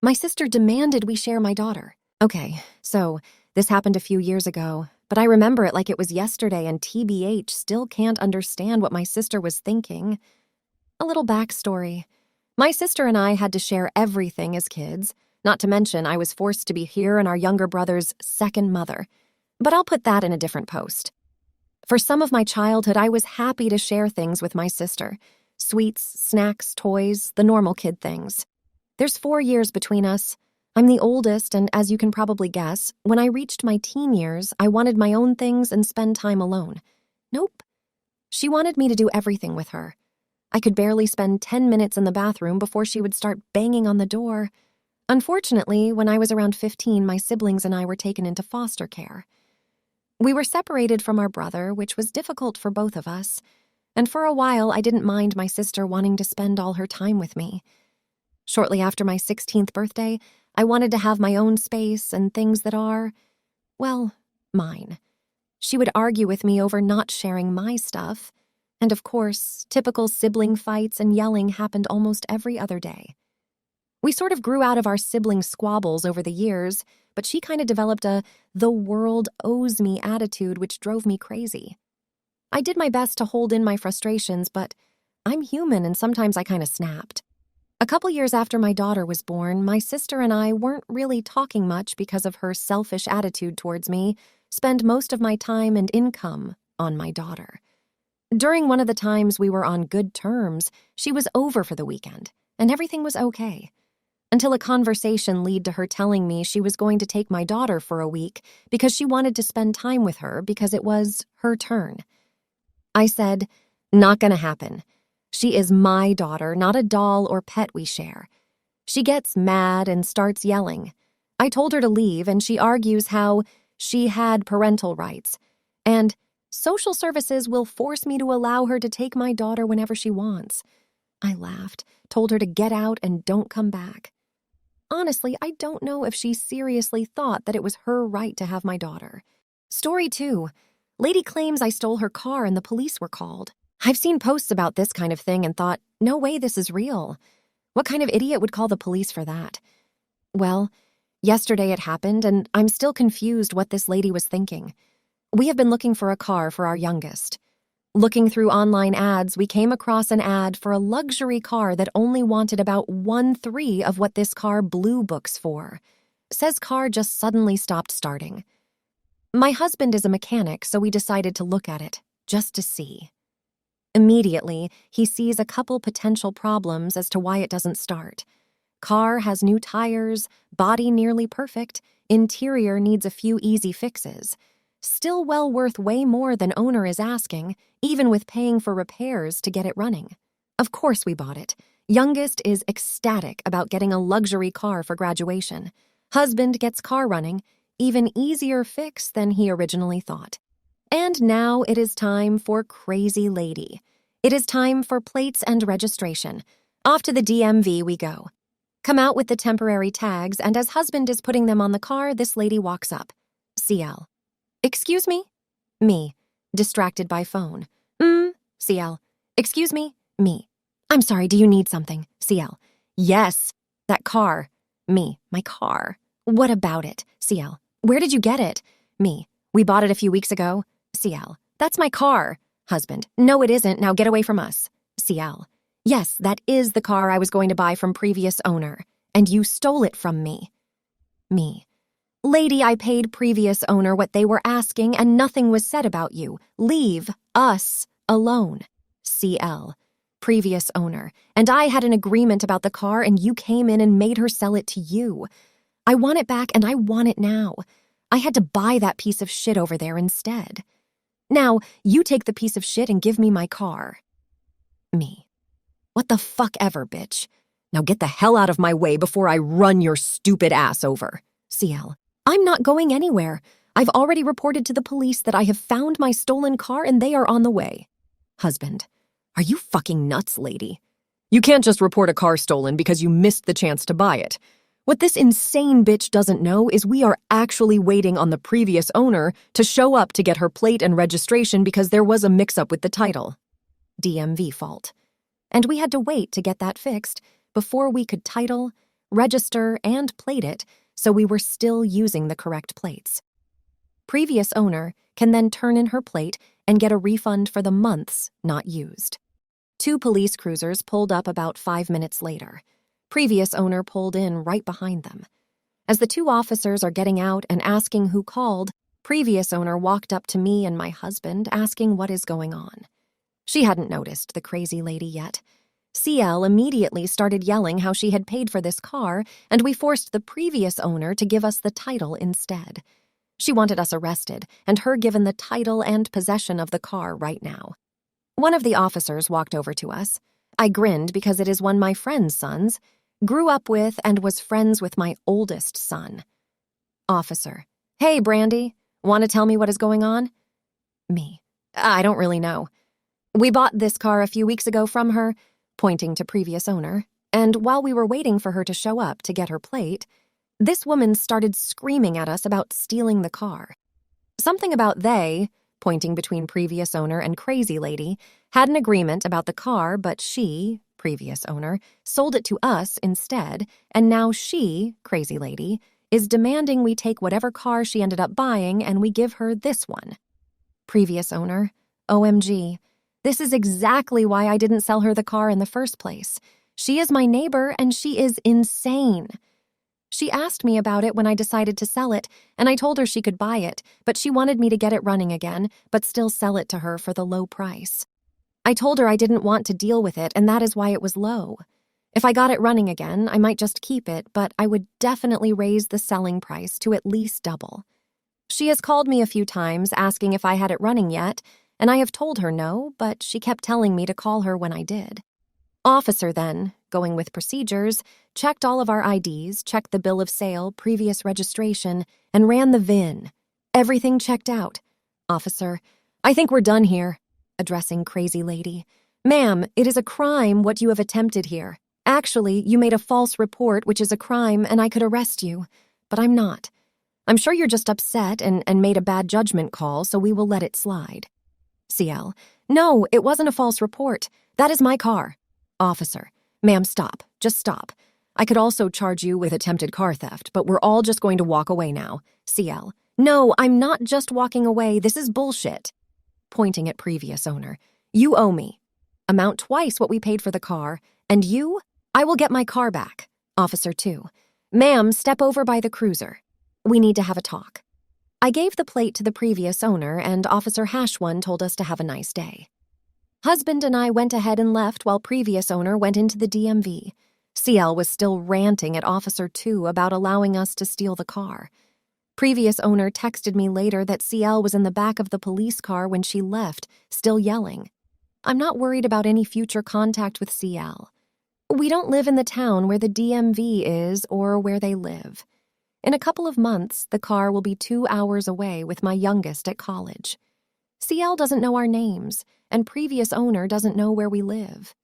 My sister demanded we share my daughter. Okay, so this happened a few years ago, but I remember it like it was yesterday, and TBH still can't understand what my sister was thinking. A little backstory. My sister and I had to share everything as kids, not to mention I was forced to be her and our younger brother's second mother. But I'll put that in a different post. For some of my childhood, I was happy to share things with my sister. Sweets, snacks, toys, the normal kid things. There's 4 years between us. I'm the oldest, and as you can probably guess, when I reached my teen years, I wanted my own things and spend time alone. Nope. She wanted me to do everything with her. I could barely spend 10 minutes in the bathroom before she would start banging on the door. Unfortunately, when I was around 15, my siblings and I were taken into foster care. We were separated from our brother, which was difficult for both of us, and for a while I didn't mind my sister wanting to spend all her time with me. Shortly after my 16th birthday, I wanted to have my own space and things that are, well, mine. She would argue with me over not sharing my stuff, and of course, typical sibling fights and yelling happened almost every other day. We sort of grew out of our sibling squabbles over the years, but she kind of developed a "the world owes me" attitude, which drove me crazy. I did my best to hold in my frustrations, but I'm human and sometimes I kind of snapped. A couple years after my daughter was born, my sister and I weren't really talking much because of her selfish attitude towards me, spend most of my time and income on my daughter. During one of the times we were on good terms, she was over for the weekend, and everything was okay. Until a conversation led to her telling me she was going to take my daughter for a week because she wanted to spend time with her because it was her turn. I said, "Not gonna happen. She is my daughter, not a doll or pet we share." She gets mad and starts yelling. I told her to leave, and she argues how she had parental rights, and social services will force me to allow her to take my daughter whenever she wants. I laughed, told her to get out and don't come back. Honestly, I don't know if she seriously thought that it was her right to have my daughter. Story 2. Lady claims I stole her car and the police were called. I've seen posts about this kind of thing and thought, no way this is real. What kind of idiot would call the police for that? Well, yesterday it happened, and I'm still confused what this lady was thinking. We have been looking for a car for our youngest. Looking through online ads, we came across an ad for a luxury car that only wanted about 1/3 of what this car Blue books for. Says car just suddenly stopped starting. My husband is a mechanic, so we decided to look at it, just to see. Immediately, he sees a couple potential problems as to why it doesn't start. Car has new tires, body nearly perfect, interior needs a few easy fixes. Still well worth way more than owner is asking, even with paying for repairs to get it running. Of course we bought it. Youngest is ecstatic about getting a luxury car for graduation. Husband gets car running, even easier fix than he originally thought. And now it is time for Crazy Lady. It is time for plates and registration. Off to the DMV we go. Come out with the temporary tags, and as husband is putting them on the car, this lady walks up. CL. Excuse me? Me. Distracted by phone. CL. Excuse me? Me. I'm sorry, do you need something? CL. Yes. That car. Me. My car. What about it? CL. Where did you get it? Me. We bought it a few weeks ago. CL. That's my car. Husband. No, it isn't. Now get away from us. CL. Yes, that is the car I was going to buy from previous owner, and you stole it from me. Me. Lady, I paid previous owner what they were asking and nothing was said about you. Leave us alone. CL. Previous owner. And I had an agreement about the car and you came in and made her sell it to you. I want it back and I want it now. I had to buy that piece of shit over there instead. Now, you take the piece of shit and give me my car. Me. What the fuck ever, bitch. Now get the hell out of my way before I run your stupid ass over. CL. I'm not going anywhere. I've already reported to the police that I have found my stolen car and they are on the way. Husband. Are you fucking nuts, lady? You can't just report a car stolen because you missed the chance to buy it. What this insane bitch doesn't know is we are actually waiting on the previous owner to show up to get her plate and registration because there was a mix-up with the title. DMV fault. And we had to wait to get that fixed before we could title, register, and plate it so we were still using the correct plates. Previous owner can then turn in her plate and get a refund for the months not used. 2 police cruisers pulled up about 5 minutes later. Previous owner pulled in right behind them. As the 2 officers are getting out and asking who called, previous owner walked up to me and my husband asking what is going on. She hadn't noticed the crazy lady yet. CL immediately started yelling how she had paid for this car, and we forced the previous owner to give us the title instead. She wanted us arrested and her given the title and possession of the car right now. One of the officers walked over to us. I grinned because it is one my friend's sons, grew up with and was friends with my oldest son. Officer: "Hey, Brandy, want to tell me what is going on?" Me: "I don't really know. We bought this car a few weeks ago from her," pointing to previous owner, "and while we were waiting for her to show up to get her plate, this woman started screaming at us about stealing the car. Something about they," pointing between previous owner and crazy lady, "had an agreement about the car, but she," previous owner, "sold it to us instead, and now she," crazy lady, "is demanding we take whatever car she ended up buying and we give her this one." Previous owner: "OMG. This is exactly why I didn't sell her the car in the first place. She is my neighbor and she is insane. She asked me about it when I decided to sell it, and I told her she could buy it, but she wanted me to get it running again, but still sell it to her for the low price. I told her I didn't want to deal with it, and that is why it was low. If I got it running again, I might just keep it, but I would definitely raise the selling price to at least double. She has called me a few times asking if I had it running yet, and I have told her no, but she kept telling me to call her when I did. Officer then, going with procedures, checked all of our IDs, checked the bill of sale, previous registration, and ran the VIN. Everything checked out. Officer: "I think we're done here," addressing crazy lady. "Ma'am, it is a crime what you have attempted here. Actually, you made a false report, which is a crime, and I could arrest you. But I'm not. I'm sure you're just upset and made a bad judgment call, so we will let it slide." CL: "No, it wasn't a false report. That is my car." Officer: "Ma'am, stop. Just stop. I could also charge you with attempted car theft, but we're all just going to walk away now." CL: "No, I'm not just walking away. This is bullshit." Pointing at previous owner: "You owe me. Amount twice what we paid for the car, and you? I will get my car back." Officer 2: "Ma'am, step over by the cruiser. We need to have a talk." I gave the plate to the previous owner, and Officer #1 told us to have a nice day. Husband and I went ahead and left while previous owner went into the DMV. CL was still ranting at Officer 2 about allowing us to steal the car. Previous owner texted me later that CL was in the back of the police car when she left, still yelling. I'm not worried about any future contact with CL. We don't live in the town where the DMV is or where they live. In a couple of months, the car will be 2 hours away with my youngest at college. CL doesn't know our names, and previous owner doesn't know where we live.